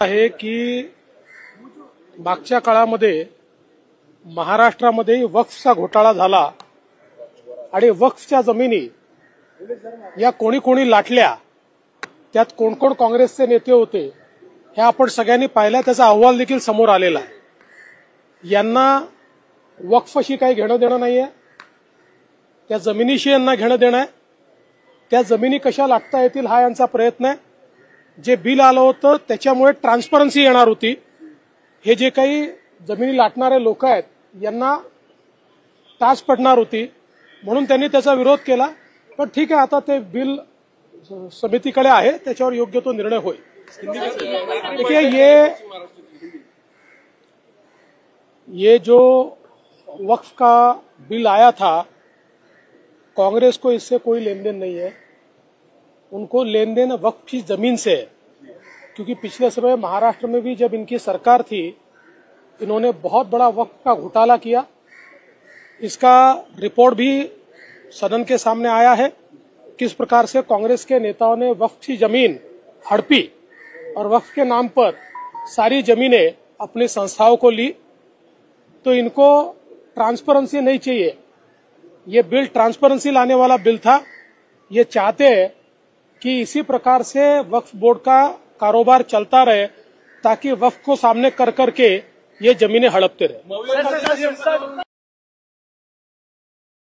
आहे की मागच्या काळामध्ये महाराष्ट्रामध्ये वक्फचा घोटाळा झाला आणि वक्फच्या जमिनी या कोणी कोणी लाटल्या, त्यात कोण कोण काँग्रेसचे नेते होते हे आपण सगळ्यांनी पाहिलं. त्याचा अहवाल देखील समोर आलेला आहे. यांना वक्फशी काही घेणं देणं नाहीये, त्या जमिनीशी यांना घेणं देणं आहे. त्या जमिनी कशा लाटता येतील हा यांचा प्रयत्न आहे. जे बिल आलं होतं त्याच्यामुळे ट्रान्सपरन्सी येणार होती. हे जे काही जमिनी लाटणारे लोक आहेत यांना टाच पडणार होती, म्हणून त्यांनी त्याचा विरोध केला. पण ठीक आहे, आता ते बिल समितीकडे आहे, त्याच्यावर योग्य तो निर्णय होईल. देखिए, ये जो वक्फ का बिल आया था, कांग्रेस को इससे कोई लेन देन नहीं है. उनको लेन देन वक्फ की जमीन से है, क्योंकि पिछले समय महाराष्ट्र में भी जब इनकी सरकार थी, इन्होंने बहुत बड़ा वक्फ का घोटाला किया. इसका रिपोर्ट भी सदन के सामने आया है, किस प्रकार से कांग्रेस के नेताओं ने वक्फ की जमीन हड़पी और वक्फ के नाम पर सारी जमीनें अपनी संस्थाओं को ली. तो इनको ट्रांसपेरेंसी नहीं चाहिए. ये बिल ट्रांसपेरेंसी लाने वाला बिल था. ये चाहते हैं कि इसी प्रकार से वक्फ बोर्ड का कारोबार चलता रहे, ताकि वक्फ को सामने कर करके ये जमीनें हड़पते रहे.